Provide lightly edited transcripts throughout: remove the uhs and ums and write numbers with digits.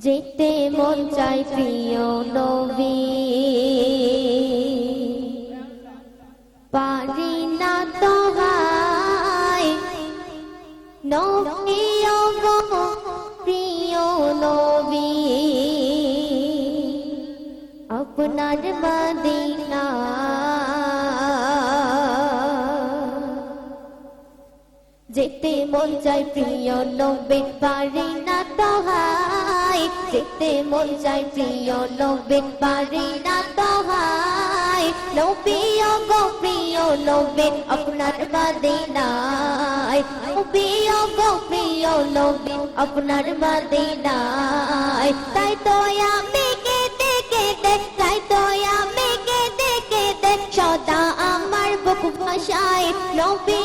যেতে মন চাই প্রিয় নবী, পারি না তো হায় নবী গো প্রিয় নবী, আপনার মদিনা যেতে মন চাই প্রিয় নবী, পারি না তো হায় যেতে মন চাই প্রিয় নবী, পারি না তো হায় নবী গো প্রিয় নবী, আপনার মদিনায় নবী গো প্রিয় নবী, আপনার মদিনায়। তাই তো আমি কেঁদে কেঁদে, তাই তো আমি কেঁদে কেঁদে সদা আমার বুক ভাষায় নবী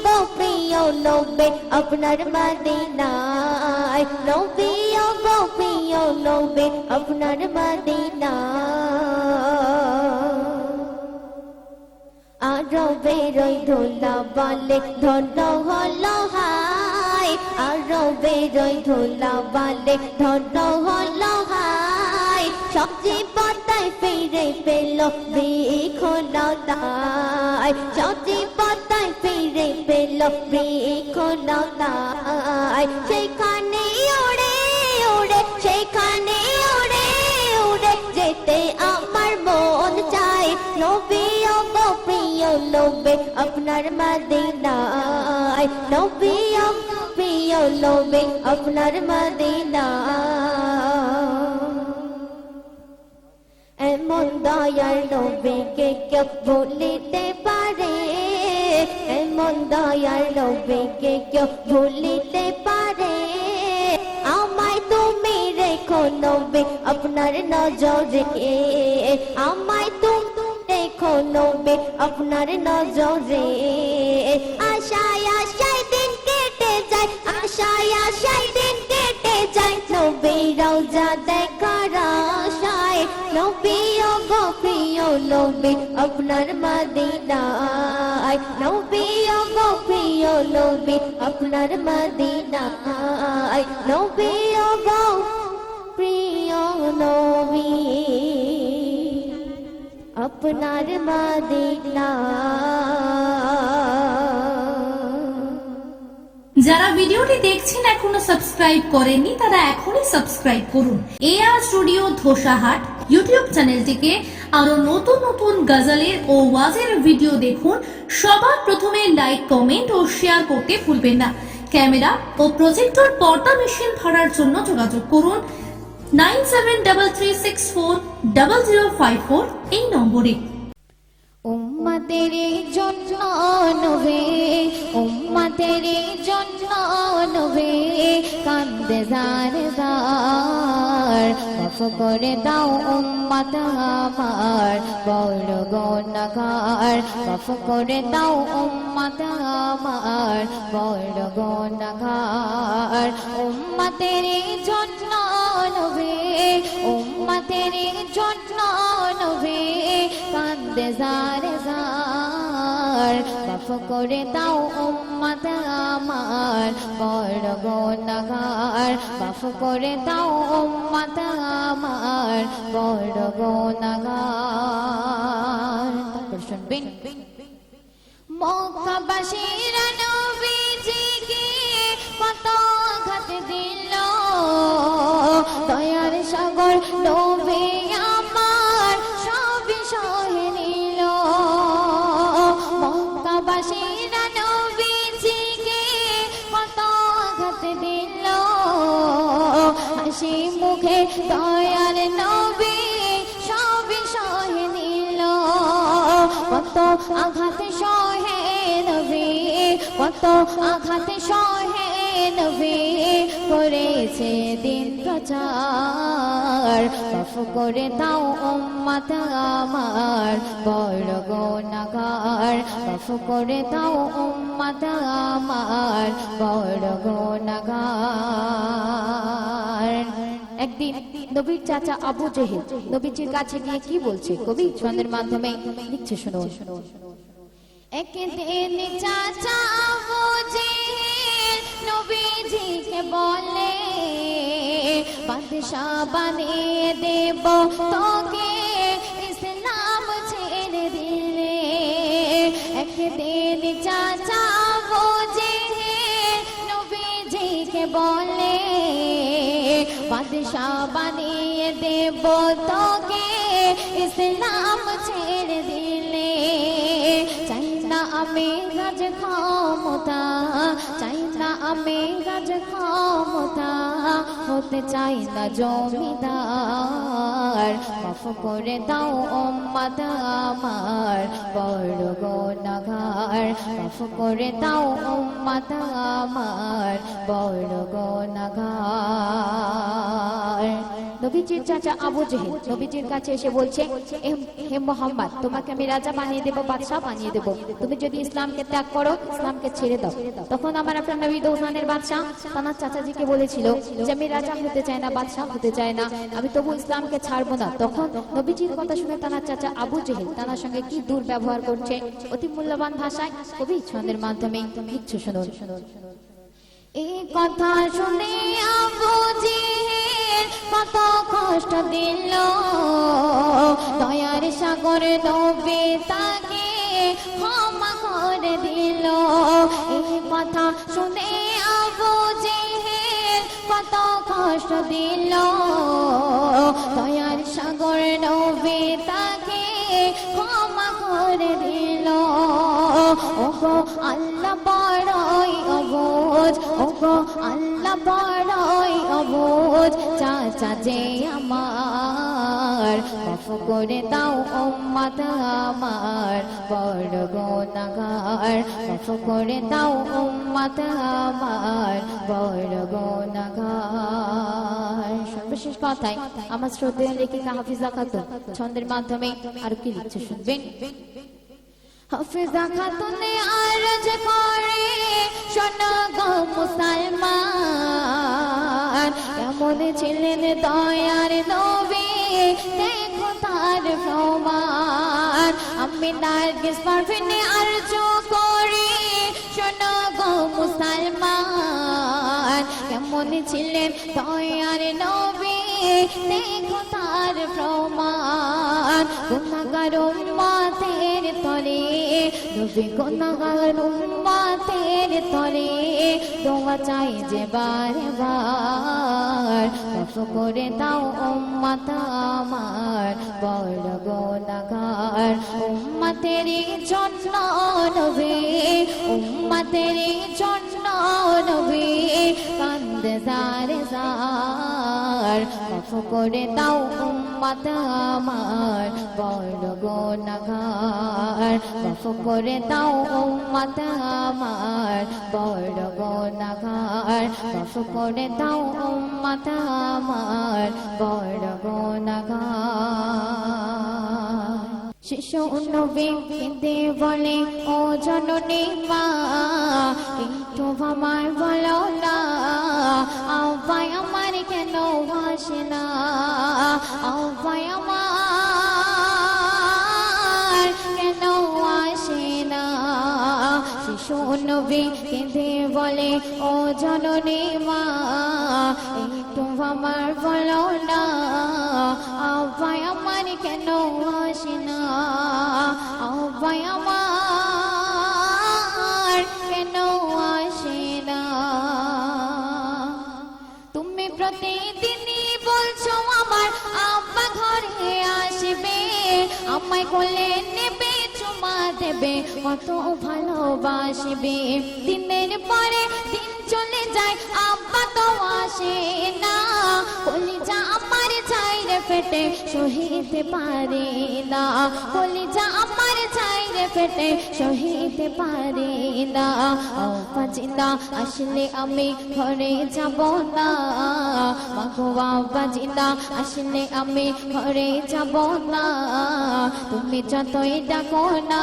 গো প্রিয় নবী, আপনার মদিনায় নবী গো প্রিয় নবী, আপনার মদিনায়। আরবের ওই ধুলা বালে ধন্য হলো হায়, আরবের ওই ধুলা বালে ধন্য হলো হায়, সবজি পাতায় ফিরে পেল বৃক্ষলতায়, সবজি পাতায় ফিরে পেল বৃক্ষলতায়। সেখানে উড়ে উড়ে, সেখানে উড়ে উড়ে যেতে আমার মন চায় নবী গো প্রিয় নবী, আপনার মদিনায় নবী গো প্রিয় নবী, আপনার মদিনায়। এমন দয়ার নবীকে কেউ ভুলিতে পারে, এমন দয়ার নবীকে কেউ ভুলিতে পারে, আমায় তুমি রেখো নবী আপনার নজরে, আমায় তুমি রেখো নবী আপনার নজরে। আশায় আশায় দিন কেটে যায়, আশায় আশায় দিন কেটে যায় নবী রওজা দেখার আশায় নবী গো প্রিয় নবী, আপনার মদিনায় নবী গো প্রিয় নবী, আপনার মদিনায় নবী গো প্রিয় নবী, আপনার মদিনায়। যারা ভিডিওটি দেখছেন এখনো সাবস্ক্রাইব করেননি তারা এখনই সাবস্ক্রাইব করুন। এআর স্টুডিও ধোসাহাট ইউটিউব চ্যানেলটিকে আরো নতুন নতুন গজলের ও ওয়াজের ভিডিও দেখুন। সবার প্রথমে লাইক, কমেন্ট ও শেয়ার করতে ভুলবেন না। ক্যামেরা ও প্রজেক্টর পর্দা মেশিন ভাড়ার জন্য যোগাযোগ করুন 9733640054 এই নম্বরে। উম্মতের জন্য নবী, উম্মতের জন্য নবী কান্দে জার জার, মাফ করে দাও উম্মত আমার বড় গুনাহগার, মাফ করে দাও উম্মত আমার বড় গুনাহগার। উম্মতের জন্য নবী, উম্মতের জন্য নবী কান্দে জার জার, মাফ করে দাও উম্মত আমার বড় গুনাহগার, মাফ করে দাও উম্মত আমার বড় গুনাহগার। শুনবেন মক্কাবাসীরা নবীজিকে কত আঘাত দিল, দয়ার সাগর নবী আমার সবই সহে নিল। মক্কাবাসীরা নবীজিকে কত আঘাত দিল, হাসি মুখে দয়ার নবী সবই সহে নিল। কত আঘাত সহে নবী, কত আঘাত সহে নবী করেছে দিন প্রচার, মাফ করে দাও উম্মত আমার বড় গুনাহগার, মাফ করে দাও উম্মত আমার বড় গুনাহগার। একদিন নবীর চাচা আবু জেহেল নবীজির কাছে গিয়ে কি বলছে কবি ছন্দের মাধ্যমে লিখছে, শোনো। একদিন চাচা আবু জেহেল নবীজিকে বলে, বাদ বাদশা বানিয়ে দেব তোকে ইসলাম ছেড়ে দিলে একদিন চাচা বুঝে নবীজিকে বলে বাদশা বানিয়ে দেব তোকে ইসলাম ছেড়ে দিলে চাই না আমি রাজ ক্ষমতা চাই না আমি রাজ ক্ষমতা হতে চাই না জমিদার মাফ করে দাও উম্মত আমার বড় গুনাহগার মাফ করে দাও উম্মত আমার বড় গুনাহগার নবীজির চাচা আবু জেহেল নবীজির কাছে এসে বলছে হে মুহাম্মদ তোমাকে আমি রাজা বানিয়ে দেব বাদশা বানিয়ে দেব তুমি যদি ইসলামকে ত্যাগ করো ইসলামকে ছেড়ে দাও তখন আমার আপনার নবী দৌসানের বাদশা তার চাচাজিকে বলেছিল যে আমি রাজা হতে চাই না বাদশা হতে চাই না আমি তবু ইসলামকে ছাড়বো না তখন নবীজির কথা শুনে তার চাচা আবু জেহেল তার সঙ্গে কি দুর্ব্যবহার করছে অতি মূল্যবান ভাষায় কবি ছন্দের মাধ্যমে লিখছে শুনুন এই কথা শুনে আবু জেহেল কত কষ্ট দিল দয়ার সাগর নবী তাকে ক্ষমা করে দিল এই কথা শুনে আবু জেহেল কত কষ্ট দিল দয়ার সাগর নবী তাকে ক্ষমা করে দিল ওগো আল্লাহ বড়ই অবুঝ ওগো আল্লাহ বড়ই অবুঝ চাচা যে আমার মাফ করে দাও উম্মত আমার বড় গুনাহগার মাফ করে দাও উম্মত আমার বড় গুনাহগার সর্বশেষ কথায় আমার শ্রদ্ধেয় লেখিকা হাফিজা খাতুন ছন্দের মাধ্যমে আর কি লিখছে শুনবেন হাফিজা খাতুন আরজ করে শোনো গো মুসলমান কেমন ছিলেন দয়ার নবী দেখো তার প্রমাণ আমি নার্গিস পারভিন আরজ করি শোনো গো মুসলমান কেমন ছিলেন দয়ার নবী দেখো তার প্রমাণ গুনাহগার উম্মতের তরে নবী গুনাহগার উম্মতের তরে দোয়া চাই যে বারে বার মাফ করে দাও উম্মত আমার বড় গুনাহগার উম্মতের জন্য নবী উম্মতের জন্য নবী কান্দে জারে জার মাফ করে দাও উম্মত আমার বড় গুনাহগার মাফ করে দাও উম্মত আমার বড় গুনাহগার মাফ করে দাও উম্মত আমার বড় গুনাহগার শিশু নবী কেঁদে বলে ও জননী মা একটু আমায় বলো না আব্বাই আমার কেন আসে না আব্বাই আমার কেন আসে না শিশু নবী কেঁদে বলে ও জননী মা একটু আমার বলো না আব্বাই আমার কেন আসে না আব্বাই আমার কেন আসে না তুমি প্রতিদিনই বলছো আমার আব্বা ঘরে আসবে আমায় কোলে নেবে চুমা দেবে কত ভালোবাসবে দিনের পরে দিন চলে যায় আব্বা তো আসে না কলিজা আমার ছাইরে ফেটে সহিতে পারে না কলিজা আমার ছাইরে ফেটে সহিতে পারে না আব্বা জিন্দা আসলে আমি ঘরে যাব না মাগো আব্বা জিন্দা আসলে আমি ঘরে যাব না তুমি যতই ডাকো না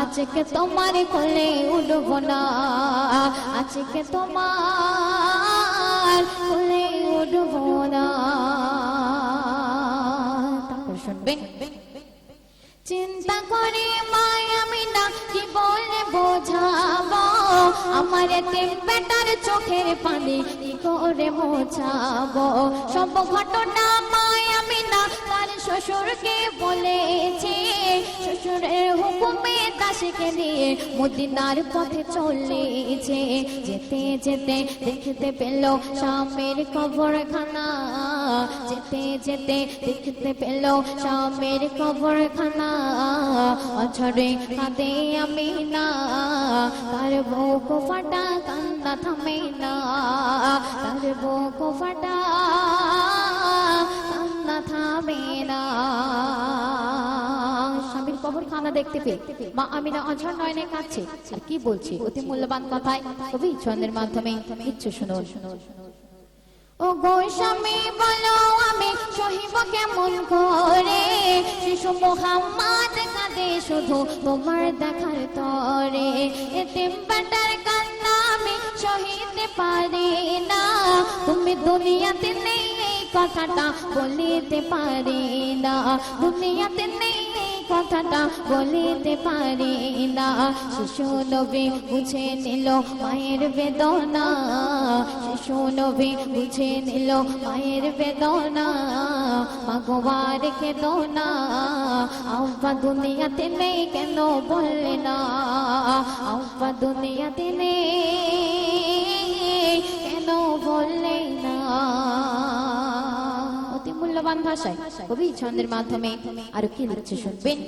আজকে তোমার কোলে উঠব না আজকে তোমার কোলে উঠব না তারপর শুনবেন চিন্তা করে মায় আমি না কি বলে বোঝাবো আমার এতিম বেটার চোখের পানি কি করে মোছাবো সব ঘটনা মায় আমিনা তার শ্বশুরকে বলেছে শ্বশুরের হুকুমে দাসীকে নিয়ে মদিনার পথে চলেছে যেতে যেতে দেখতে পেল স্বামীর কবরখানা যেতে যেতে দেখতে পেল স্বামীর কবরখানা অঝরে কাঁদে আমিনা তার বুক ফাটা কান্না থামে না তার বুক ফাটা কান্না থামে না স্বামীর কবরখানা দেখতে পেয়ে মা আমিনা অঝর নয়নে কাঁদছে আর কি বলছে অতি মূল্যবান কথায় কবি ছন্দের মাধ্যমে ইচ্ছে শুনুন ও গো স্বামী বলো আমি সহিব কেমন করে শিশু মুহাম্মদ কাঁদে শুধু তোমার দেখার তরে এতিম বেটার কান্না আমি সহিতে পারি না তুমি দুনিয়াতে নেই এই কথাটা বলিতে পারি না দুনিয়াতে নেই কথাটা বলিতে পারি না শিশু নবী বুঝে নিল মায়ের বেদনা শিশু নবী বুঝে নিল মায়ের বেদনা ভগবান কেঁদো না আব্বা দুনিয়াতে নেই কেন বললে না আব্বা দুনিয়াতে নেই কেন বললে না অতি মূল্যবান ভাষায় কবি ছন্দের মাধ্যমে আর কি লিখছে শুনবেন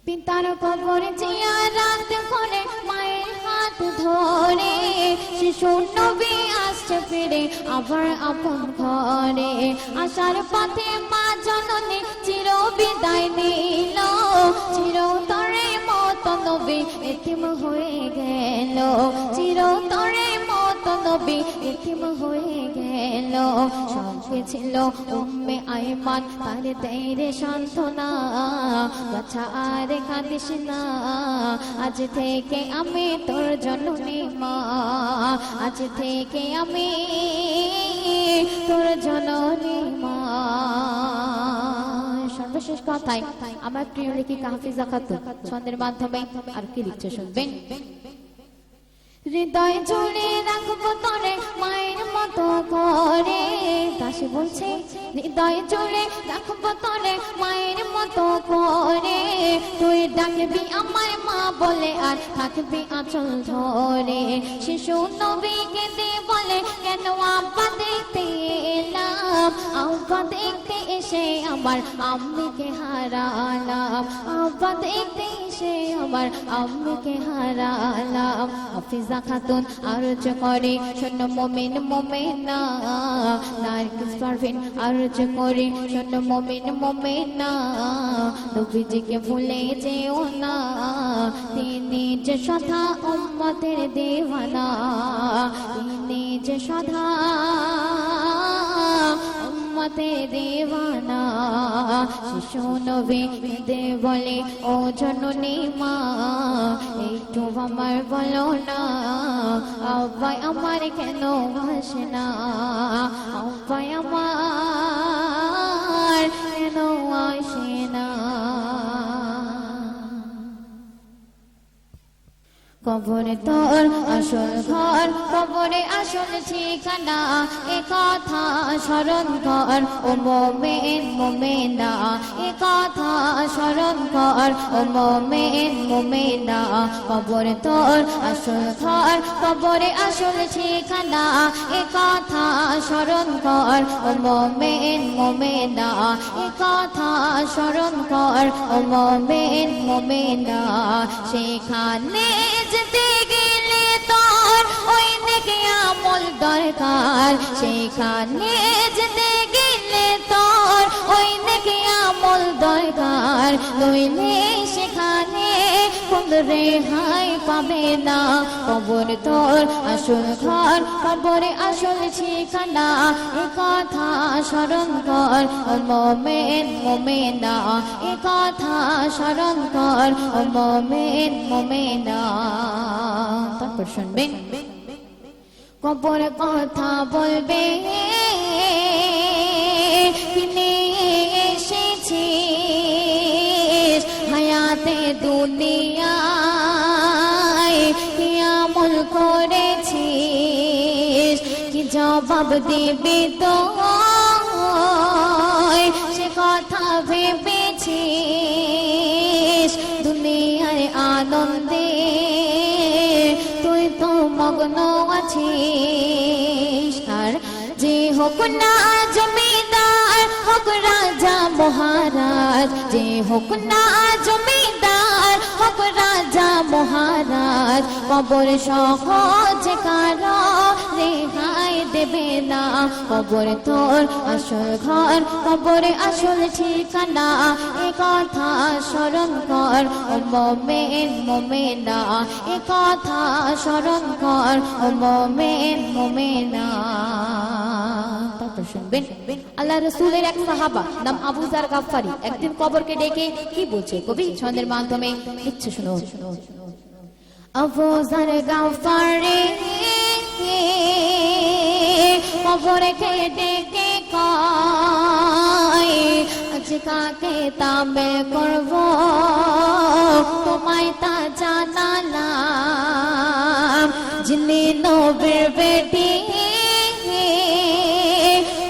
পিতার কবরে জিয়ারত করে মায়ের হাত ধরে শিশু নবী আসছে ফিরে আবার আপন ঘরে আসার পথে মা জননী চির বিদায় নিল চিরতরে মত নবী এতিম হয়ে গেল চিরতরে মত নবী এতিম হয়ে গেল সঙ্গে ছিল উম্মে আইমান তার দেরে সান্ত্বনা বাছা আর কাঁদিস না আজ থেকে আমি তোর জননী মা আজ থেকে আমি তোর জননী মা সর্বশেষ কথায় আমার প্রিয় লেখিকা হাফিজা খাতুন ছন্দের মাধ্যমে আর কি লিখছে শুনবেন হৃদয় জুড়ে রাখবো তোরে মায়ের মতো করে দাসী বলছে হৃদয় জুড়ে রাখবো তোরে মায়ের মতো করে তুই ডাকবি আমার মা বলে আর থাকবি আঁচল ধরে শিশু নবীকে দে বলে কেন আব্বা দেখতে এলাম আব্বা দেখতে এসে আমার আম্মিকে হারালাম আব্বা দেখতে এসে আমার আম্মিকে হারালাম হাফিজা খাতুন আরজ করে শোন মুমিন মুমিনা নারগিস পারভিন আরজ করে শোন মুমিন মুমিনা নবীজিকে ভুলে যেও না তিনি যে সদা উম্মতের দেওয়ানা তিনি যে সদা উম্মতের দেওয়ানা শিশু নবী দে বলে ও জননী মা একটু আমার বলো না আব্বাই আমার কেন আসে না আব্বাই আমার কেন আসে না কবরে তোর আসল ঘর কবরে আসল ঠিকানা এ কথা স্মরণ কর ও মুমিন মুমিনা এ কথা স্মরণ কর ও মুমিন মুমিনা কবরে তোর আসল ঘর কবরে আসল ঠিকানা এ কথা স্মরণ কর ও মুমিন মুমিনা এ কথা স্মরণ কর ও মুমিন মুমিনা সেখানে যেতে গেলে তোর ওই দিকে আমল দরকার সেখানে যেতে গেলে তোর ওই দিকে আমল দরকার নইলে সেখানে কোন রেহাই পাবে না কবর তোর আসল ঘর কবরে আসল ঠিকানা এ কথা স্মরণ কর ও মুমিন মুমিনা এ কথা স্মরণ কর ও মুমিন মুমিনা তারপর শুনবেন কবর কথা বলবে কিনে এসেছিস হায়াতে দুনিয়ায় জবাব দিবি তো সে কথা ভেবেছিস দুনিয়ার আনন্দে তুই তো মগ্ন আছিস আর যে হোক না জমিদার হোক রাজা মহারাজ যে হোক না জমিদার হোক রাজা মহারাজ কবর সহজ কারো রেহাই দেবে না কবর তোর আসল ঘর কবরে আসল ঠিকানা এ কথা স্মরণ কর ও মুমিন মুমিনা এ কথা স্মরণ কর ও মুমিন মুমিনা। তারপর শুনবেন আল্লাহ রাসূলের এক সাহাবা নাম আবু যার গাফফারি একদিন কবরকে ডেকে কি বলছে কবি ছন্দের মাধ্যমে ইচ্ছে শুনো। আবু যার গাফফারি কবরকে ডেকে কয় আজ কাকে তাবেল করব তোমায় তা জানালাম যিনি নবীর বেটি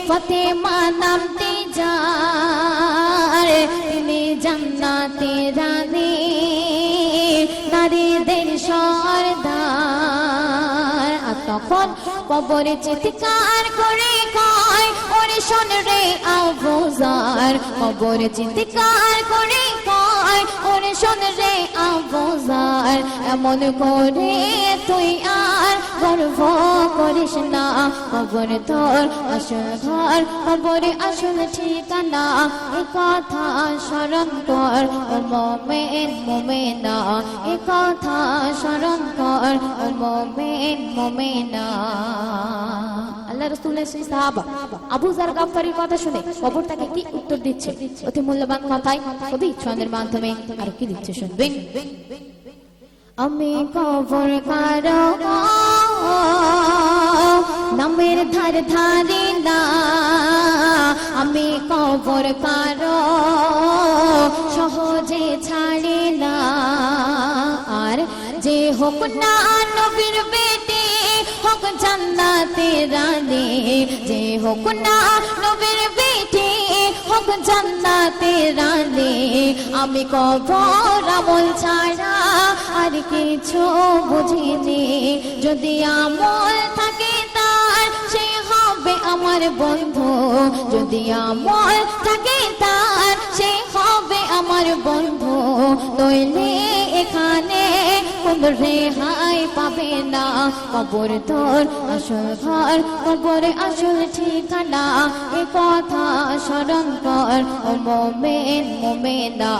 ফাতেমা নামতে যার তিনি জান্নাতে রানী নারীদের সরদার। আর তখন কবরে চিৎকার করে কয় ওরে শোন রে আবু যার কবরে চিৎকার করে কয় ওরে শোন রে আবু যার এমন করে তুই আর গর্ব করিস না কবর তোর আসল ঘর কবরে আসল ঠিকানা এ কথা স্মরণ কর ও মুমিন মুমিনা এ কথা স্মরণ কর ও মুমিন মুমিনা। আল্লাহ রাসূলের সেই সাহাবা আবু যার গাফফারির কথা শুনে কবর তাকে কি উত্তর দিচ্ছে অতি মূল্যবান কথাই কবি ছন্দের মাধ্যমে আর কি দিচ্ছে শুনবেন। আমি কবর কারো নামের ধার ধারি না আমি কবর কারো সহজে ছাড়ি না আর যে হোক না নবীর বেটি হোক জান্নাতে রানী যে হোক না নবীর বেটি হোক জান্নাতে রানী আমি কবর আমল ছাড়া আর কিছু বুঝিনি যদি আমল থাকে তার সে হবে আমার বন্ধু যদি আমল থাকে তার সে হবে আমার বন্ধু নইলে এখানে কোন রেহাই পাবে না কবর তোর আসল ঘর কবরে আসল ঠিকানা এ কথা স্মরণ কর ও মুমিন মুমিনা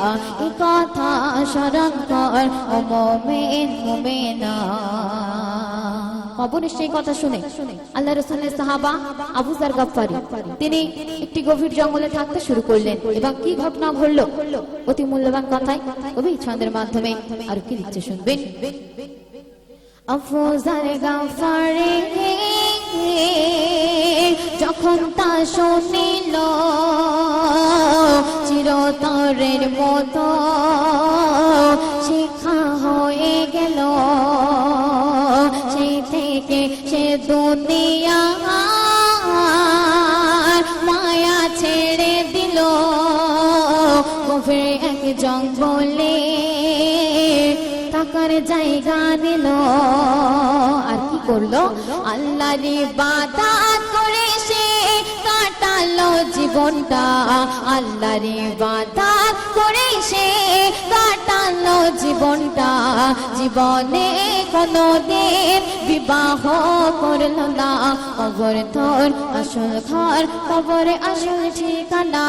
এ কথা স্মরণ কর ও মুমিন মুমিনা। কবরের সেই কথা শুনে আল্লাহ রাসূলের সাহাবা আবু যার গাফফারি তিনি একটি গভীর জঙ্গলে থাকতে শুরু করলেন এবং কি ঘটনা ঘটলো অতি মূল্যবান কথাই কবি ছন্দের মাধ্যমে আর কি দিচ্ছে শুনবেন। আবু যার গাফফারি যখন তা শুনিল চিরতরের মতো শিক্ষা হয়ে গেল সেই থেকে সে দুনিয়া মায়া ছেড়ে দিল গভীর এক জঙ্গলে থাকার জায়গা নিল আর কি করলো আল্লাহর ইবাদত করে সে কাটালো জীবনটা আল্লাহর ইবাদত করে সে কাটালো জীবনটা জীবনে কোনদিন বিবাহ করলো না কবর তোর আসল ঘর কবরে আসল ঠিকানা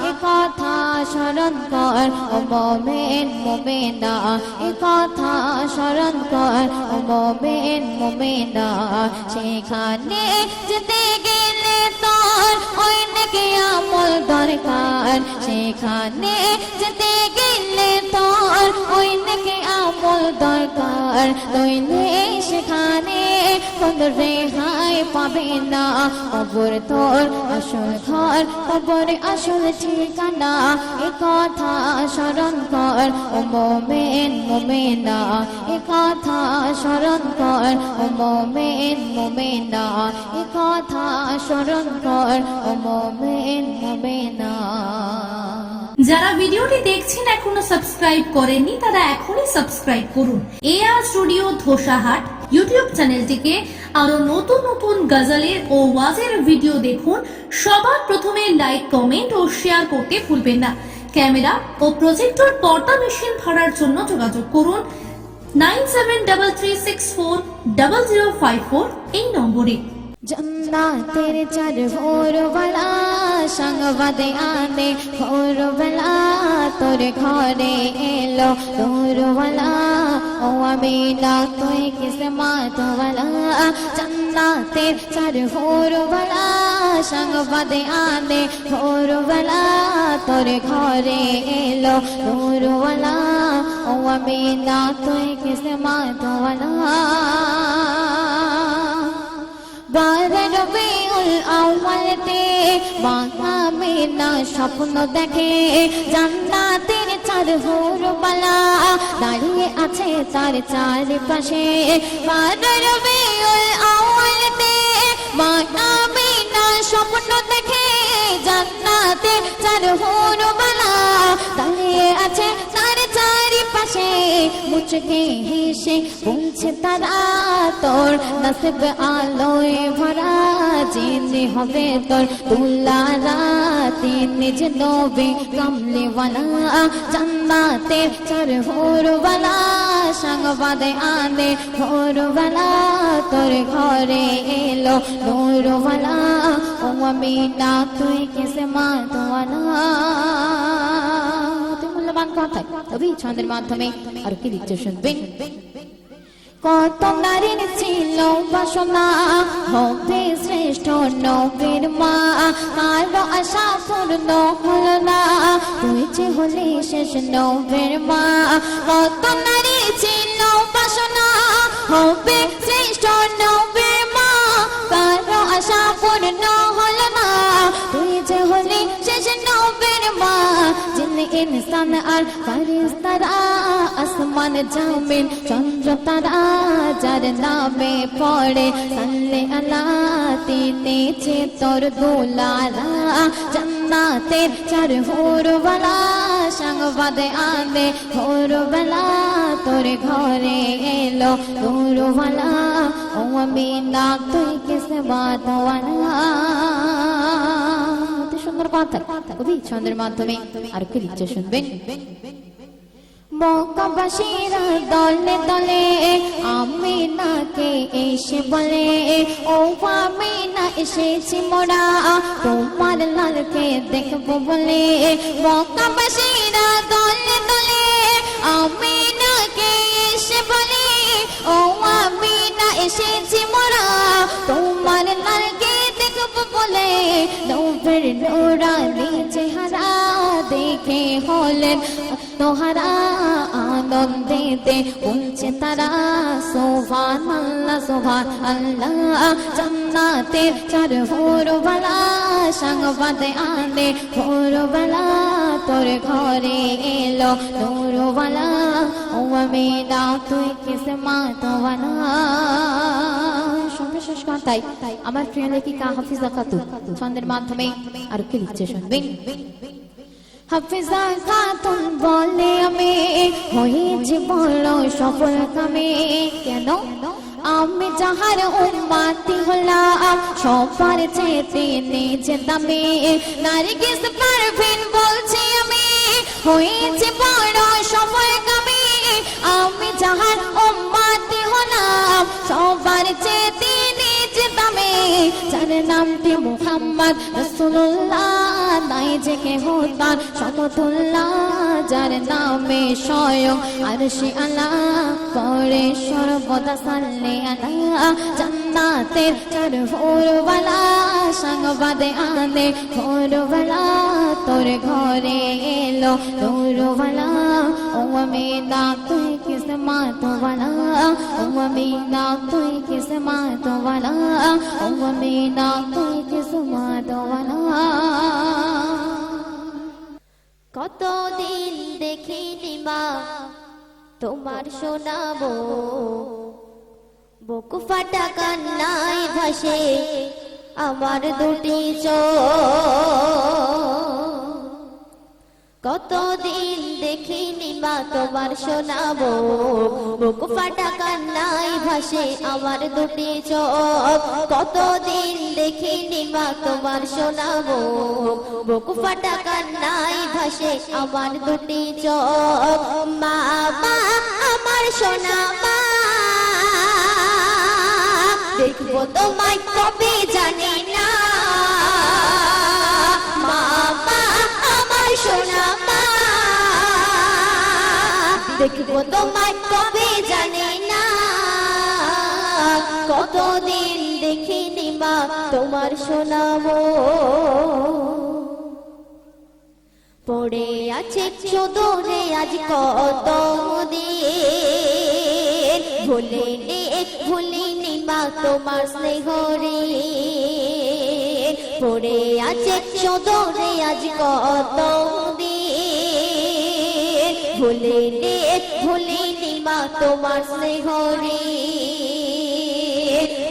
এ কথা স্মরণ কর ও মুমিন মুমিনা এ কথা স্মরণ কর ও মুমিন মুমিনা সেখানে যেতে গেলে তোর অনেক আমল দরকার সেখানে যেতে গেলে তোর অনেক আমল দরকার নইলে সেখানে কোন রেহাই পাবে না, কবর তোর আসল ঘর, কবর আসল ঠিকানা, এ কথা স্মরণ কর ও মুমিন মুমিনা, এ কথা স্মরণ কর ও মুমিন মুমিনা, এ কথা স্মরণ কর ও মুমিন মুমিনা। যারা ভিডিওটি দেখছেন এখনো সাবস্ক্রাইব করেননি তারা এখনই সাবস্ক্রাইব করুন। এআর স্টুডিও ধোসাহাট ইউটিউব চ্যানেলটিকে আরো নতুন নতুন গজলের ও ওয়াজের ভিডিও দেখুন। সবার প্রথমে লাইক, কমেন্ট ও শেয়ার করতে ভুলবেন না। ক্যামেরা ও প্রজেক্টর পর্দা মেশিন ভাড়ার জন্য যোগাযোগ করুন 9733640054 এই নম্বরে। जन्नतेर चार भोरबेला संगवादे आने भोरबेला तोर घरे एलो भोरबेला ओ आमिना तुई किस्मत वाला। जन्नतेर चार भोरबेला संगवादे आने भोरबेला तोर घरे एलो भोरबेला ओ आमिना तुई किस्मत वाला। রবিউল আউয়ালতে আমিনা স্বপ্ন দেখে জান্নাতের চার ভোরবেলা দাঁড়িয়ে আছে তার চারপাশে। রবিউল আউয়ালতে আমিনা স্বপ্ন দেখে জান্নাতের চার ভোরবেলা দাঁড়িয়ে আছে তার চারপাশে। মুচকে হেসে বলছে তারা তোর নসিব আলোয় ভরা, জিনে হবে তোর দুলারা নিজ নবী কমলিওয়ালা। জান্নাতের চার ভোরবেলা সংবাদে আনে ভোরবেলা তোর ঘরে এলো নূরওয়ালা ও আমিনা তুই কিসমত ওয়ালা। মূল্যবান কথায় তবে ছন্দের মাধ্যমে আর কি লিখতে শুনবেন। কত নারীর ছিল বাসনা হবে শ্রেষ্ঠ নবীর মা, কারো আশা পূর্ণ হলো না তুই যে হলি শেষ নবীর মা। কত নারী ছিল বাসনা হবে শ্রেষ্ঠ নবীর মা, কারো আশা পূর্ণ হলো না তুই যে হলি শেষ নবীর মা। জিন ইনসান আর ফারিস্তারা আসমান জমিন চন্দ্র তারা যার নামে পড়ে সাল্লে আলা তিনে যে তোর দুলারা। জান্নাতের চার ভোরবেলা সংবাদে আনে ভোরবেলা তোর ঘরে এলো নূরওয়ালা ও আমিনা তুই কিসমত ওয়ালা। সুন্দর কথা কবি ছন্দের মাধ্যমে আর কি লিখতে শুনবেন। মক্কাবাসীরা দলে দলে আমিনাকে এসে বলে ও আমিনা এসেছি মোরা তোমার লালকে দেখবো বলে। মক্কাবাসীরা দলে দলে আমিনাকে এসে বলে ও আমিনা এসেছি মোরা তোমার লালকে দেখবো বলে। নূরের নূরানি চেহারা দেখে হলেন তোহারা আনন্দেতে বলছে তারা সুবহানাল্লাহ সুবহানাল্লাহ। জান্নাতের চার ভোরবেলা সংবাদে আনে ভোরবেলা তোর ঘরে এলো নূরওয়ালা ও আমিনা তুই কিসমত ওয়ালা। সর্বশেষ কথাই আমার প্রিয় লেখিকা হাফিজা খাতুন ছন্দের মাধ্যমে আর কি লিখছে শুনবেন। হাফিজা খাতুন বলে আমি হয়েছি বড় সফল কামে, কেন আমি যাহার উম্মতি হলাম সবার চেয়ে নিজে দামে। নারগিস পারভিন বলছি আমি হয়েছি বড় সফল কামে, আমি যাহার উম্মতি হলাম সবার চেয়ে নিজে দামে। যার নামটি মুহাম্মদ রাসূলুল্লাহ নাই যে কেহ তার সমতুল্লাহ, যার নামে স্বয়ং আরশে আলা পড়ে সর্বদা সাল্লে আলা। জান্নাতের তোর ভোরবেলা সংবাদে আনে ভোরবেলা তোর ঘরে এলো ভোরবেলা ও আমিনা তুই কিসমত वाला ও আমিনা তুই কিসমত वाला ও আমিনা তুই কিসমত वाला কতদিন দেখিনি মা তোমার শোনাবো বুক ফাটা কান্নায় ভাসে আমার দুটি চোখ কতদিন দেখিনি মা তোমার শোনাবো বুক ফাটা কান্নায় ভাসে আমার দুটি চোখ কতদিন দেখিনি মা তোমার শোনাবো বুক ফাটা কান্নায় ভাসে আমার দুটি চোখ মা মা আমার সোনা মা দেখবো তোমায় কবে জানি না মা মা আমার সোনা মা দেখবো তোমায় কবে জানি না কতদিন দেখিনি মা তোমার শোনাবো পড়ে আছে চোদরে আজ কত দিন ভুলিনি মা তোমার স্নেহরে পড়ে আছে চোদরে আজ কত দিন ভুলিনি মা তোমার স্নেহরে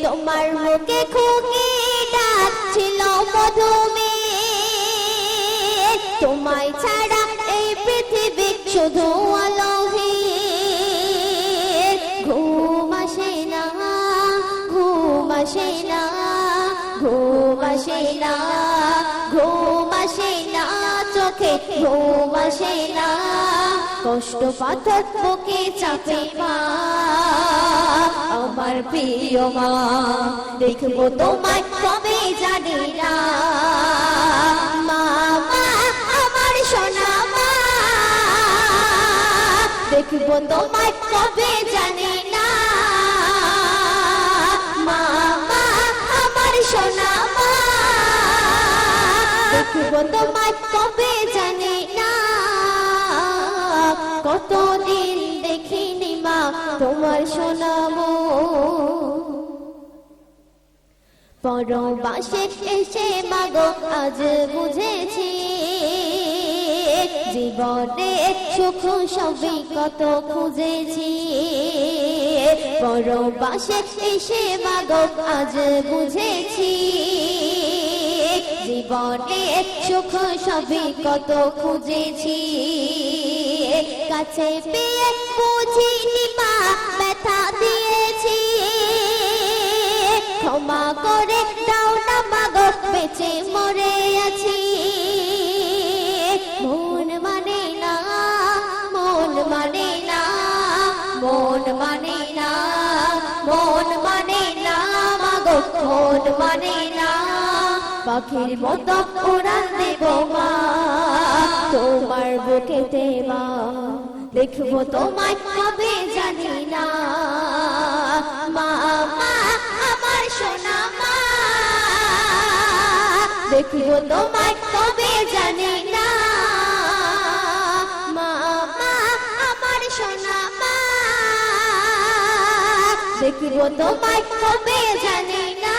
তোমার মুখে খুঁকে ডাকছিল মধুমে তোমায় ছাড়া এই পৃথিবী শুধু আলোহে ঘুম আসে না ঘুম আসে না ঘুম আসে না ঘুম আসে না চোখে ঘুম আসে না কষ্ট পাথর বুকে চাপে মা আমার প্রিয় মা দেখবো তোমায় কবে জানি না মা মা আমার সোনা মা দেখবো তোমায় কবে জানি না মা মা আমার সোনা মা দেখবো তোমায় কবে জানি না কতদিন দেখিনি মা তোমার শোনাবো পরবাসে এসে মাগো আজ বুঝেছি জীবনে সুখ সবই কত খুঁজেছি পরবাসে এসে মাগো আজ বুঝেছি জীবনে সুখ সবই কত খুঁজেছি কাছে পেয়ে বুঝিনি মা ব্যথা দিয়েছি ক্ষমা করে দাও না মাগো বেঁচে মরে আছি মন মানে না মন মানে না মন মানে না মন মানে না মাগো মন মানে না পাখির মতো উড়ান দেব মা তোমার বুকেতে মা দেখবো তোমায় কবে জানি না মা মা আমার সোনা মা দেখবো তোমায় কবে জানি না মা মা আমার সোনা মা দেখবো তোমায় কবে জানি না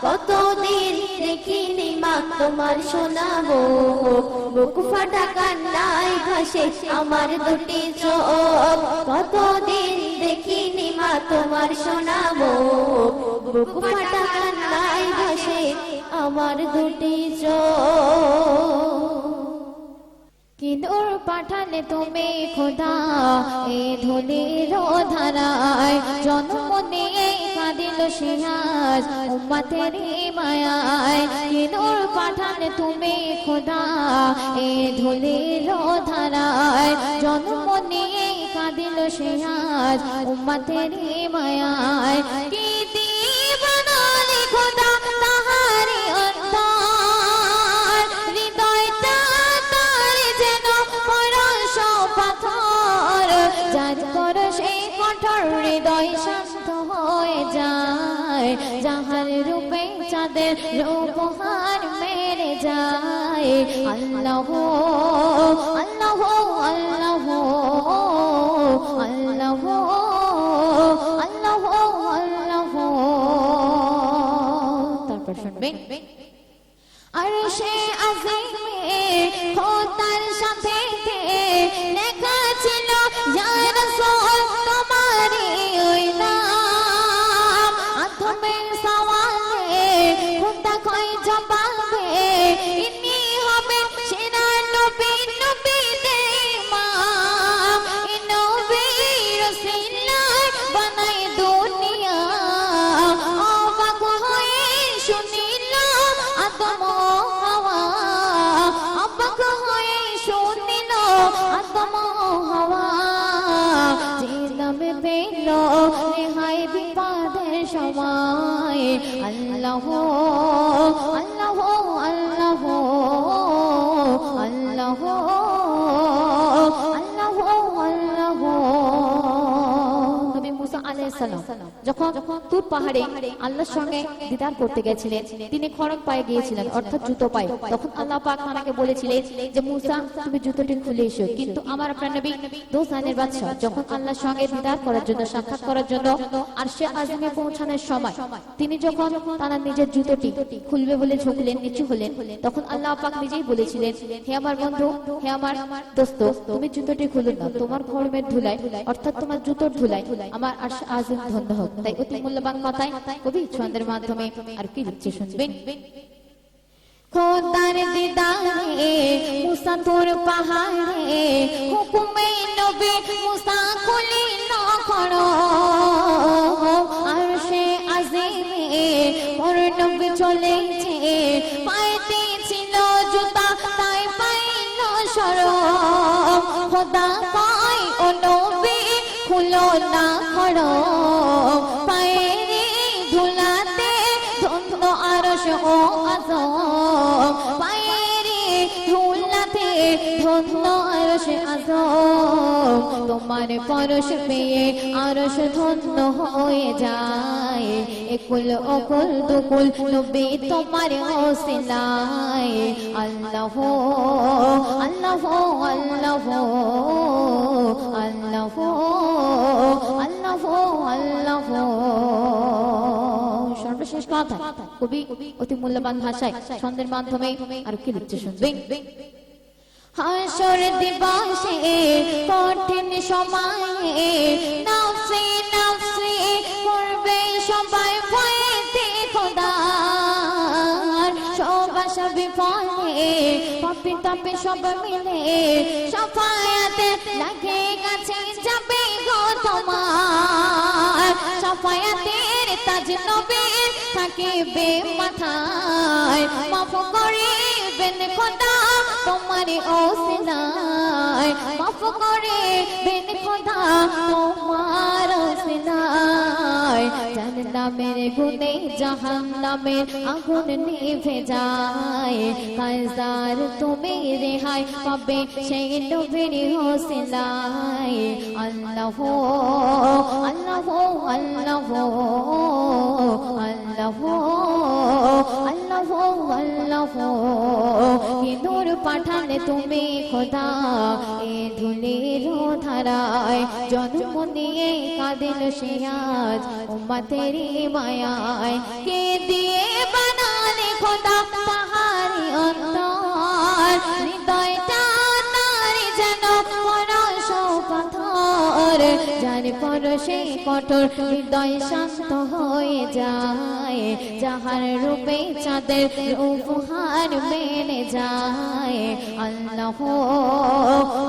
কতদিন দেখিনি মা তোমার শোনাবো বুক ফাটা কান্নায় ভাসে আমার দুটি চোখ কতদিন দেখিনি মা তোমার শোনাবো বুক ফাটা কান্নায় ভাসে আমার দুটি চোখ কি দূর পাঠালে তুমি খোদা এ ধুলির ধারায় জন্ম নিয়ে কাঁদিল সিরাজ উম্মতের মায়ায় কি দূর পাঠালে তুমি খোদা এ ধুলির ধারায় জন্ম নিয়ে কাঁদিল সিরাজ উম্মতের মায়ায় কি দিবানালি খোদা তাহারি অন্তর হৃদয়টা পাথর যার কর সেই কঠোর হৃদয় শান্ত হয় চাঁদের উপহার মেরে যায় আল্লাহ আল্লাহ আল্লাহ আল্লাহ আল্লাহ আল্লাহ তারপর শুনবেন আরশে আজিমে খোদার সাথে লেখা ছিল ইয়া রাসূল তোমারই ওই নাম আধমের সওয়ালে খোদা কয় জবাবে ইনি হবেন সেরা নবী নবীদের ইমাম এই নবী রাসূলুল্লাহ বানায় দুনিয়া অবাক হয়ে শুনিল আদম হাওয়া অবাক হয়ে শুনিল আদম হাওয়া জিন্দবে পেল রেহাই বিপদের সময় আল্লাহ আল্লাহ আল্লাহ আল্লাহ আল্লাহ আল্লাহ নবী মুসা আলাইহিস সালাম যখন তুর পাহাড়ে আল্লাহর সঙ্গে দিদার করতে গেছিলেন তিনি খড়গ পায়ে গিয়েছিলেন অর্থাৎ জুতো পায়ে তখন আল্লাহ পাক তাকে বলেছিলেন যে মুসা তুমি জুতোটি খুলে এসো কিন্তু আমার আপনার নবী দোজানের বাদশা যখন আল্লাহর সঙ্গে দিদার করার জন্য সাক্ষাৎ করার জন্য আরশে আজিমে পৌঁছানোর সময় তিনি যখন তার নিজের জুতোটি খুলবে বলে ঝুঁকলেন নিচু হলেন তখন আল্লাহ পাক নিজেই বলেছিলেন হে আমার বন্ধু হে আমার দোস্ত তুমি জুতোটি খুলুন না তোমার কর্মের ধুলায় অর্থাৎ তোমার জুতোর ধুলায় আমার আরশে আজিম ধন্য হোক তাই অতি মূল্যবান কথায় কবি ছন্দের মাধ্যমে আর কি লিখছে শুনবেন খোদার দিদারে মুসা তুর পাহাড়ে হুকুমে নবী মুসা খুলিল খড়গ আরশে আজিমে মোর নবী চলেছে পায়েতে ছিল জুতা তাই পাইল শরম খোদা কয় ও নবী খুলো না খড়গ পায়ের ধুলাতে ধন্য আরশ ও আযম পায়ের ধুলাতে ধন্য আরশ আযম তোমার পরশ পেয়ে আরশ ধন্য হয়ে যায় একুল অকুল দুকুল নবী তোমার ওসিলায় আল্লাহ আল্লাহ আল্লাহ আল্লাহ আল্লাহ আল্লাহ সর্বশেষ কথা কবি অতি মূল্যবান ভাষায় ছন্দের মাধ্যমে আর কি লিখছে শুনবেন হাসর দিবসে কঠিন সময়ে নফসে নফসে করবে সবাই ভয়েতে খোদার সবাস বিফলে পাপি তাপে সব মিলে সাফায়াতে লাগে কাছে যাবে গো তোমার সাফায়াতের তাজ নবী থাকিবে মাথায় মাফ করিবেন খোদা তোমার ওসিলায় মাফ করিবেন খোদা তোমার ওসিলায় জাহান্নামের গুনে জাহান্নামের আগুন নিভে যায় কায়সার তুমি রেহাই পাবে সেই নবীর ওসিলায় আল্লাহ আল্লাহ আল্লাহ আল্লাহ আল্লাহ আল্লাহ কি নূর পাঠালে তুমি খোদা এ ধুলির ধারায় জন্ম নিয়ে কাঁদিল সে আজ উম্মতেরই মায়ায় কে দিয়ে বানালে খোদা পাহাড়ি অন্তর হৃদয়টা তার যেন পরশ পাথর যার পরশে কঠোর হৃদয় শান্ত হয়ে যায় যাহার রূপে চাঁদের উপহার মেনে যায় আল্লাহ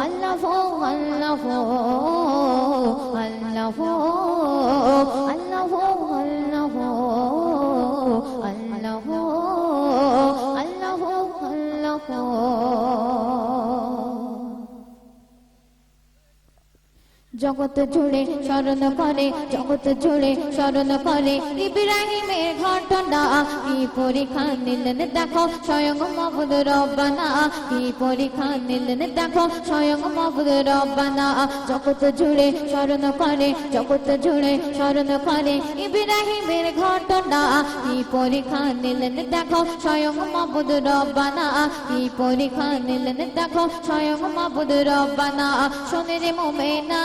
আল্লাহ আল্লাহ আল্লাহ আল্লাহ আল্লাহ আল্লাহ আল্লাহ আল্লাহ জগৎ জুড়ে স্মরণ করে, জগৎ জুড়ে স্মরণ করে ইব্রাহিমের ঘটনা। কি পরীক্ষা নিলেন দেখো স্বয়ং মাবুদ রব্বানা, কি পরীক্ষা নিলেন দেখো স্বয়ং মাবুদ রব্বানা। জগৎ জুড়ে স্মরণ করে, জগৎ জুড়ে স্মরণ করে ইব্রাহিমের ঘটনা। কি পরীক্ষা নিলেন দেখো স্বয়ং মাবুদ রব্বানা, কি পরীক্ষা নিলেন দেখো স্বয়ং মাবুদ রব্বানা। শোনে রে মোমেনা,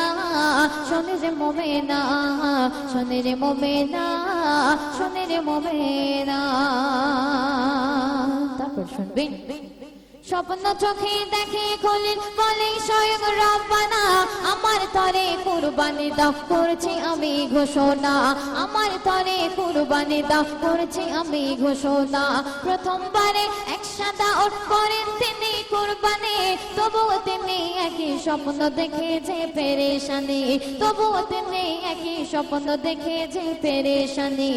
শোনে রে মোমেনা, শোনে রে মোমেনা, শোনে রে মোমেনা। তারপর শুনবেন স্বপ্ন চোখে দেখে খলিল বলে স্বয়ং রব্বানা, আমার তরে কুরবানি দাও করছি আমি ঘোষণা, আমার তরে কুরবানি দাও করছি আমি ঘোষণা। প্রথমবারে একসাথে ওঠ করেন তিনি কুরবানি, তবুও তিনি একই স্বপ্ন দেখে যে পেরেশানি, তবুও তিনি একই স্বপ্ন দেখে যে পেরেশানি।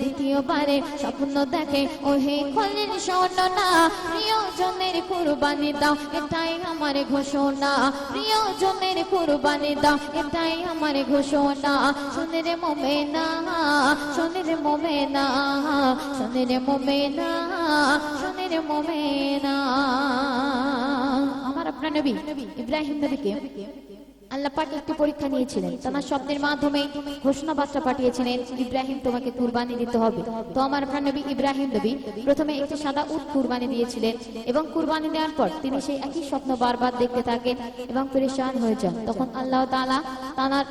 দ্বিতীয়বারে স্বপ্ন দেখে ওহে খলিল শোনো না, প্রিয়জনের কুরবানি দাও এটাই আমার ঘোষণা, প্রিয়জনের কুরবানি দাও এটাই আমার ঘোষণা। শোনে রে মোমেনা, শোনে রে মোমেনা, শোনে রে মোমেনা, শোনে রে মোমেনা। আমার আপনার নবী ইব্রাহিম নবীকে আল্লাহ পাক একটি পরীক্ষা নিয়েছিলেন, তার শব্দের মাধ্যমে ঘোষণা বার্তা পাঠিয়েছিলেন ইব্রাহিম তোমাকে কুরবানি দিতে হবে। তো আমার প্রাণ নবী ইব্রাহিম নবী প্রথমে একটি সাদা উট কুরবানি দিয়েছিলেন এবং কুরবানি দেওয়ার পর তিনি সেই একই স্বপ্ন বারবার দেখতে থাকেন এবং পরেশান হয়ে যান। তখন আল্লাহ তাআলা তার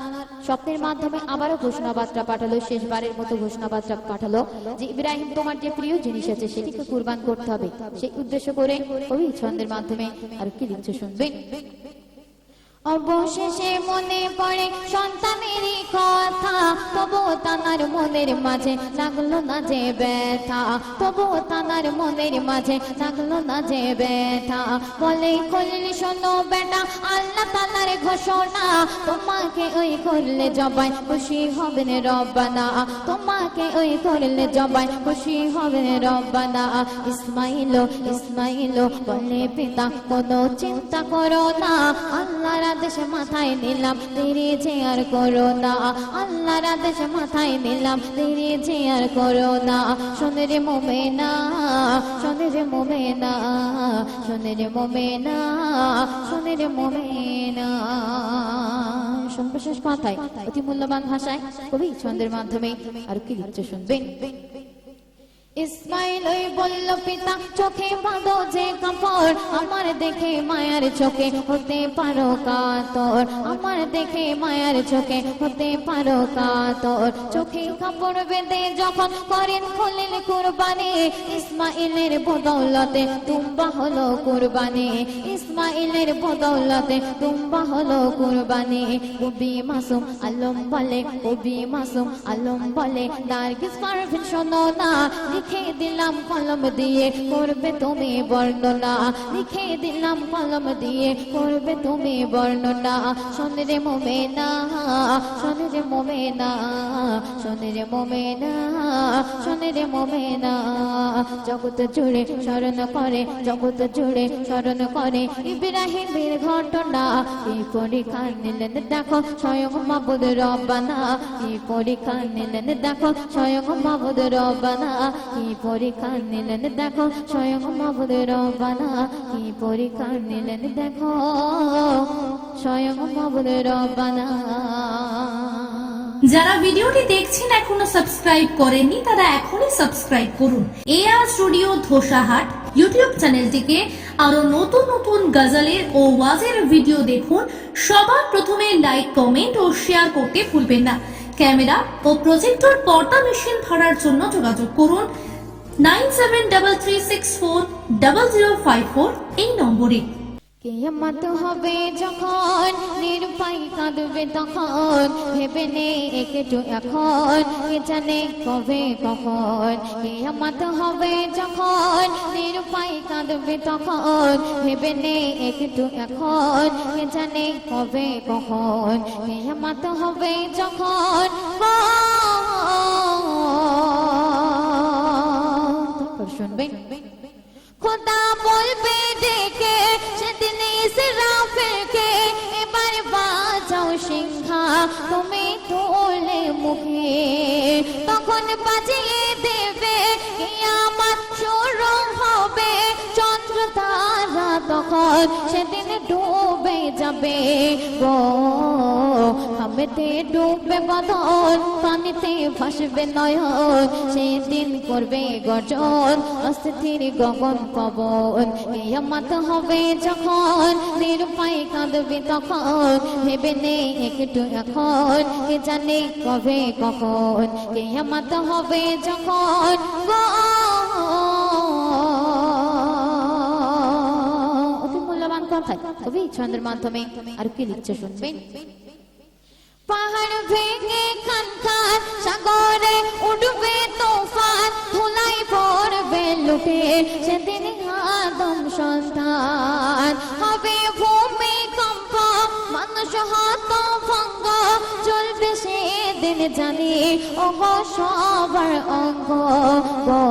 স্বপ্নের মাধ্যমে আবারও ঘোষণা বার্তা পাঠালো, শেষবারের মতো ঘোষণা বার্তা পাঠালো যে ইব্রাহিম তোমার যে প্রিয় জিনিস আছে সেটিকে কুরবান করতে হবে। সেই উদ্দেশ্য করে কবি ছন্দের মাধ্যমে আর কি লিখছে শুনবেন। অবশেষে মনে পড়ে সন্তানেরই কথা, তবুও তানার মনের মাঝে লাগলো না যে ব্যথা, তবুও তানার মনের মাঝে লাগলো না যে ব্যথা। বলে খলিল শোনো বেটা আল্লাহ তাআলার ঘোষণা, তোমাকে ওই করলে জবাই খুশি হবেন রব্বানা, তোমাকে ওই করলে জবাই খুশি হবেন রব্বানা। ইসমাইল বলে পিতা কোনো চিন্তা করো না, আল্লাহর আদেশে মাথায় নিলাম দেরি যে আর করো না, আল্লাহর আদেশে মাথায় নিলাম দেরি যে আর করো না। শোনে রে মোমেনা, শোনে রে মোমেনা, শোনে রে মোমেনা, শোনে রে মোমেনা। সর্বশেষ কথায় অতি মূল্যবান ভাষায় কবি ছন্দের মাধ্যমে আর কি লিখছে শুনবেন। ইসমাইল ওই বলল পিতা চোখে বাঁধো যে কাপড়, আমার দেখে মায়ার চোখে হতে পারো কাতর, আমার দেখে মায়ার চোখে হতে পারো কাতর। চোখে কাপড় বেঁধে যখন করেন খলিল কুরবানি, ইসমাইলের বদৌলতে তুম্বা হলো কুরবানি, ইসমাইলের বদৌলতে তুম্বা হলো কুরবানি। কবি মাসুম আলম বলে, কবি মাসুম আলম বলে নার্গিস পারভিন শোনো না, লিখে দিলাম কলম দিয়ে করবে তুমি বর্ণনা, লিখে দিলাম কলম দিয়ে করবে তুমি বর্ণনা। শোনে রে মোমেনা, শোনে রে মোমেনা, শোনে রে মোমেনা, শোনে রে মোমেনা। জগৎ জুড়ে স্মরণ করে, জগৎ জুড়ে স্মরণ করে ইব্রাহিমের ঘটনা। এই পরীক্ষা নিলেন দেখো স্বয়ং মাবুদ রব্বানা, এই পরীক্ষা নিলেন দেখো স্বয়ং মাবুদ রব্বানা, কি পরীক্ষা নিলেন দেখো স্বয়ং মাবুদ রব্বানা, কি পরীক্ষা নিলেন দেখো স্বয়ং মাবুদ রব্বানা। যারা ভিডিওটি দেখছেন এখনো সাবস্ক্রাইব করেননি তারা এখনই সাবস্ক্রাইব করুন। এআর স্টুডিও ধোসাহাট ইউটিউব চ্যানেলটিকে আরো নতুন নতুন গজলের ও ওয়াজের ভিডিও দেখুন। সবার প্রথমে লাইক, কমেন্ট ও শেয়ার করতে ভুলবেন না। ক্যামেরা ও প্রজেক্টর পর্দা মেশিন ভাড়ার জন্য যোগাযোগ করুন 9733640054 এই নম্বরে। কিয়ামত হবে যখন নিরুপায় কাঁদবে তখন, ভেবে নে একটু এখন কে জানে কবে কখন। কিয়ামত হবে যখন নিরুপায় কাঁদবে তখন, ভেবে নে একটু এখন কে জানে কবে কখন। কিয়ামত হবে যখন শুনবেন খোদা বলবে ডেকে সেদিন ইসরাফিলকে এবার বাঁচা তুমি তুলে মুখে, তখন বাজিয়ে দেবে কিয়ামত শুরু হবে, চন্দ্র তারা তখন সেদিন ডুবে যাবে গো। হামেতে ডুববে বদন, পানিতে ভাসবে নয়ন, সেদিন করবে গর্জন অস্থির গগন পবন। কিয়ামত হবে যখন নিরুপায় কাঁদবে তখন, ভেবে নেই একটু এখন, কে জানে কবে কখন। কিয়ামত হবে যখন গো, অতি মূল্যবান কথায় কবি ছন্দের মাধ্যমে আর কি লিখছে শুনবেন। পাহাড় ভেঙে খানখান, সাগরে উঠবে তুফান, ধুলাই পড়বে লুটে সেদিন আদম সন্তান। হবে ভূমিকম্প, মানুষ হতভম্ব, চলবে সেদিন জানি ওগো সবার অঙ্গ গো।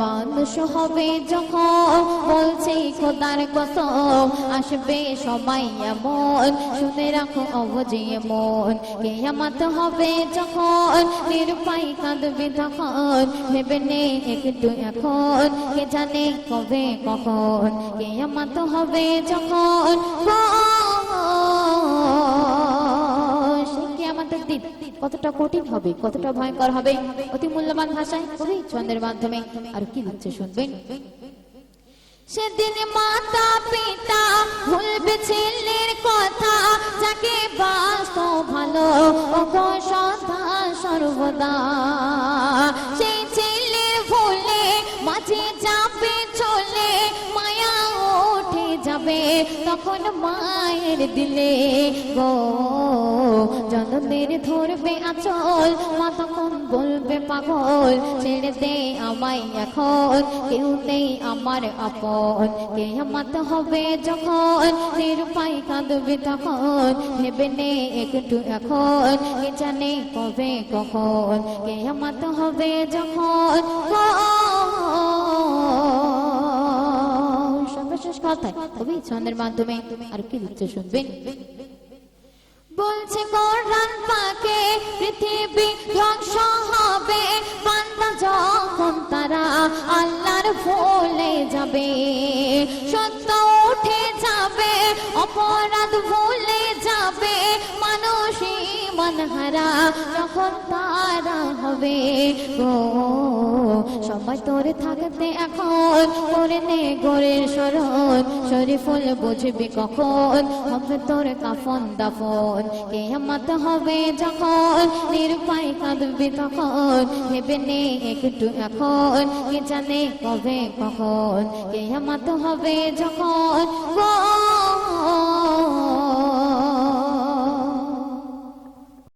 মানুষ হবে যখন বলছে খোদার কসম, আসবে সময় এমন শুনে রাখো অবজি মন। কিয়ামত হবে যখন নিরুপায় কাঁদবে তখন, ভেবে নে একটু এখন, কে জানে কবে কখন। কিয়ামত হবে যখন সে কিয়ামতের দিন কতটা কঠিন হবে, কতটা ভয়ঙ্কর হবে, অতি মূল্যবান ভাষায় কবি ছন্দের মাধ্যমে আর কি লিখছে শুনবেন। সেদিন মাতা পিতা ভুলবে ছেলের কথা, যাকে বাসতো ভালো ওগো সদা সর্বদা, সেই ছেলের ভুলে মাঝে যাবে চলে, মায়া উঠে যাবে তখন মায়ের দিলে গো। জনদের ধরবে আঁচল, মা তখন বলবে পাগল, ছেড়ে দে আমায় এখন, কেউ নেই আমার আপন। কিয়ামত হবে যখন নিরুপায় কাঁদবে তখন, ভেবে নে একটু এখন, কে জানে কবে কখন। কিয়ামত হবে যখন সর্বশেষ কথায় কবি ছন্দের মাধ্যমে আর কি লিখতে শুনবেন। বলছে কোরআন পাকে পৃথিবী ধ্বংস হবে, বান্দা যখন তারা আল্লাহর ভুলে যাবে, সত্য উঠে যাবে, অপরাধ ভুলে যাবে, মানুষ ঈমান হারা যখন তারা হবে গো। সময় তোরে থাকতে এখন করে নে গোরের স্মরণ, শরীফুল বুঝবি কখন হবে তোর কাফন দাফন। কিয়ামত হবে যখন নিরুপায় কাঁদবি তখন, ভেবে নে একটু এখন, কে জানে কবে কখন। কিয়ামত হবে যখন